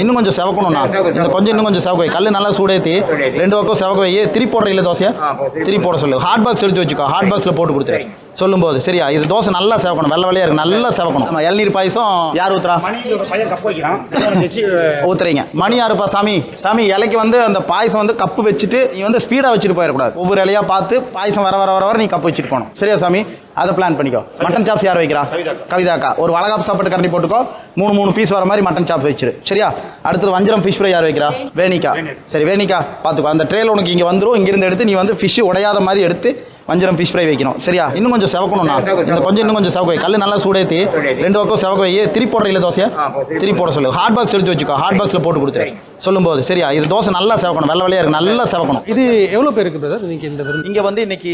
இன்னும் கொஞ்சம் செவக்கணும்ண்ணா. இந்த கொஞ்சம் இன்னும் கொஞ்சம் செவக்க வை. கல் நல்லா சூடேற்றி 2 பக்கம் செவக்க வை. திருப்பி போடுற இல்லை தோசையா? திருப்பி போட சொல்லு. ஹாட் பாக்ஸ் எடுத்து வச்சுக்கோ. ஹாட் பாக்ஸில் போட்டு கொடுத்துரு சொல்லும்போது. சரியா? இது தோசை நல்லா செவக்கணும். வெள்ளை வெள்ளையாக இருக்கு. நல்லா செவக்கணும். நம்ம இளநீர் பாயசம் யார் ஊத்துறா? ஊத்துறீங்க. மணி யாருப்பா? சாமி. சாமி இலைக்கு வந்து அந்த பாயசம் வந்து கப்பு வச்சுட்டு நீ வந்து ஸ்பீடாக வச்சுட்டு போயிடக்கூடாது. ஒவ்வொரு இலையாக பார்த்து பாயசம் வர வர வர வர நீ கப்பு வச்சுட்டு போகணும். சரியா சாமி? அதை பிளான் பண்ணிக்கோ. மட்டன் சாப்ஸ் யார் வைக்கிறா? கவிதாக்கா. ஒரு வளகாப்பு சாப்பாட்டு கரண்டி போட்டுக்கோ. 3 பீஸ் வர மாதிரி மட்டன் சாப்ஸ் வச்சிரு. சரியா? அடுத்தது வஞ்சரம் ஃபிஷ் ஃப்ரை யார் வைக்கிறா? வேணிக்கா. சரி வேணிக்கா பார்த்துக்கோ. அந்த ட்ரேல உனக்கு இங்கே வந்துடும். இங்கிருந்து எடுத்து நீ வந்து ஃபிஷ் உடையாத மாதிரி எடுத்து வஞ்சரம் ஃபிஷ் ஃப்ரை வைக்கணும். சரியா? இன்னும் கொஞ்சம் செவக்கணும்ண்ணா. இந்த கொஞ்சம் இன்னும் கொஞ்சம் செவக்க வை. கல் நல்லா சூடேற்றி 2 பக்கம் செவக்க வை. திருப்பி போடுற இல்லை தோசையா? திருப்பி போட சொல்லு. ஹாட் பாக்ஸ் எடுத்து வச்சுக்கோ. ஹாட் பாக்ஸில் போட்டு கொடுத்துரு சொல்லும்போது. சரியா? இது தோசை நல்லா செவக்கணும். வெள்ளை வெள்ளையாக இருக்கு. நல்லா செவக்கணும். இது எவ்வளோ பேருக்கு பிரதர் இன்னைக்கு இந்த விருந்து? இங்கே வந்து இன்னைக்கு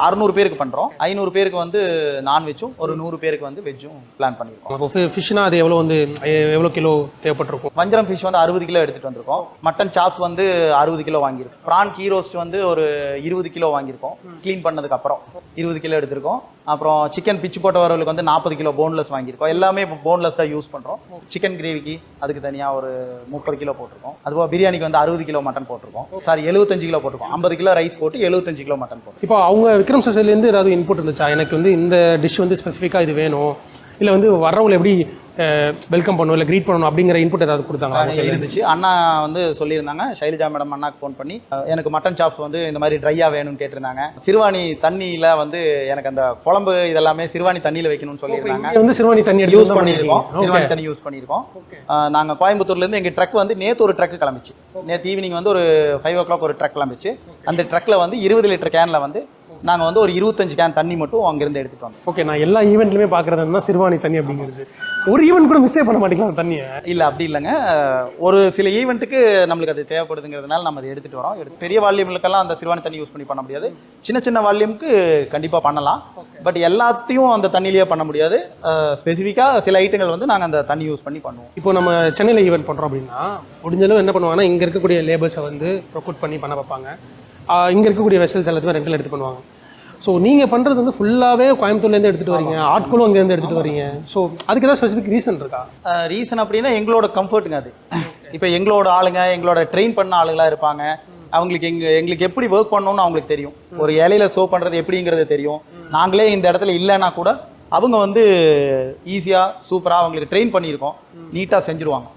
600 பேருக்கு பண்ணுறோம். 500 பேருக்கு வந்து நான்வெஜ்ஜும் ஒரு 100 பேருக்கு வந்து வெஜ்ஜும் பிளான் பண்ணியிருக்கோம். அப்போ ஃபிஷ்னா அது எவ்வளோ கிலோ தேவைப்பட்டிருக்கும்? வஞ்சரம் ஃபிஷ் வந்து 60 கிலோ எடுத்துகிட்டு வந்திருக்கோம். மட்டன் சாப்ஸ் வந்து 60 கிலோ வாங்கியிருக்கோம். ப்ரான் கீ ரோஸ்ட் வந்து ஒரு 20 கிலோ வாங்கியிருக்கோம். க்ளீன் பண்ணதுக்கப்புறம் 20 கிலோ எடுத்திருக்கோம். அப்புறம் சிக்கன் பிச்சு போட்ட வரவங்களுக்கு வந்து 40 கிலோ போன்லெஸ் வாங்கியிருக்கோம். எல்லாமே இப்போ போன்லெஸ் தான் யூஸ் பண்ணுறோம். சிக்கன் கிரேவிக்கு அதுக்கு தனியாக ஒரு 30 கிலோ போட்டிருக்கோம். அதுபோக பிரியாணிக்கு வந்து 60 கிலோ மட்டன் போட்டிருக்கோம். சாரி 75 கிலோ போட்டிருக்கோம். 50 கிலோ ரைஸ் போட்டு 75 கிலோ மட்டன் போட்டு. இப்போ அவங்க விக்ரம் சைட்லேருந்து ஏதாவது இன்புட் இருந்துச்சா? எனக்கு வந்து இந்த டிஷ் வந்து ஸ்பெசிஃபிக்காக இது வேணும், இல்லை வந்து வர்றவங்களை எப்படி வெல்கம் பண்ணணும் இல்லை க்ரீட் பண்ணணும் அப்படிங்கிற இன்புட் ஏதாவது கொடுத்தாங்க? இருந்துச்சு. அண்ணா வந்து சொல்லியிருந்தாங்க. சைலஜா மேடம் அண்ணாக்கு ஃபோன் பண்ணி எனக்கு மட்டன் சாப்ஸ் வந்து இந்த மாதிரி ட்ரையாக வேணும்னு கேட்டிருந்தாங்க. சிறுவாணி தண்ணியில் வந்து எனக்கு அந்த குழம்பு இதெல்லாமே சிறுவாணி தண்ணியில் வைக்கணும்னு சொல்லியிருந்தாங்க. வந்து சிறுவாணி தண்ணி யூஸ் பண்ணியிருக்கோம். சிறுவாணி தண்ணி யூஸ் பண்ணியிருக்கோம். நாங்கள் கோயம்புத்தூர்லேருந்து எங்கள் ட்ரக் வந்து நேற்று ஒரு ட்ரக் கிளம்பிச்சு. நேற்று ஈவினிங் வந்து ஒரு 5 o'clock ஒரு ட்ரக் கிளம்பிச்சு. அந்த ட்ரக்கில் வந்து 20 லிட்டர் கேனில் வந்து நாங்கள் வந்து ஒரு 25 கேன் தண்ணி மட்டும் அங்கேருந்து எடுத்துகிட்டு வந்தோம். ஓகே. நான் எல்லா ஈவெண்ட்லையுமே பார்க்குறதுனா சிறுவாணி தண்ணி அப்படிங்கிறது ஒரு ஈவெண்ட் கூட மிஸ்ஸே பண்ண மாட்டேங்களா தண்ணியை? இல்லை அப்படி இல்லைங்க. ஒரு சில ஈவெண்ட்டுக்கு நம்மளுக்கு அது தேவைப்படுதுங்கிறதுனால நம்ம அதை எடுத்துகிட்டு வரோம். பெரிய வால்யூம்களுக்கெல்லாம் அந்த சிறுவாணி தண்ணி யூஸ் பண்ண முடியாது. சின்ன சின்ன வால்யூமுக்கு கண்டிப்பாக பண்ணலாம். பட் எல்லாத்தையும் அந்த தண்ணியிலேயே பண்ண முடியாது. ஸ்பெசிஃபிக்காக சில ஐட்டங்கள் வந்து நாங்கள் அந்த தண்ணி யூஸ் பண்ணி பண்ணுவோம். இப்போ நம்ம சென்னையில் ஈவெண்ட் பண்ணுறோம் அப்படின்னா முடிஞ்சளவு என்ன பண்ணுவாங்கன்னா இங்கே இருக்கக்கூடிய லேபர்ஸை வந்து ப்ரொக்யூட் பண்ணி பண்ண வைப்பாங்க. இங்கே இருக்கக்கூடிய வெசல்ஸ் எல்லாத்தையுமே ரெண்டில் எடுத்து பண்ணுவாங்க. ஸோ நீங்கள் பண்ணுறது வந்து ஃபுல்லாகவே கோயம்புத்தூர்லேருந்து எடுத்துகிட்டு வரீங்க, ஆட்களும் அங்கேருந்து எடுத்துகிட்டு வரீங்க. ஸோ அதுக்கு ஏதாவது ஸ்பெசிஃபிக் ரீசன் இருக்கா? ரீசன் அப்படின்னா எங்களோட கம்ஃபர்ட்டுங்க அது. இப்போ எங்களோட ஆளுங்க, எங்களோட ட்ரெயின் பண்ண ஆளுங்களாக இருப்பாங்க. அவங்களுக்கு எங்களுக்கு எப்படி ஒர்க் பண்ணணும்னு அவங்களுக்கு தெரியும். ஒரு இலையில சர்வ் பண்ணுறது எப்படிங்கிறது தெரியும். நாங்களே இந்த இடத்துல இல்லைன்னா கூட அவங்க வந்து ஈஸியாக சூப்பராக அவங்களுக்கு ட்ரெயின் பண்ணியிருக்கோம். நீட்டாக செஞ்சுருவாங்க.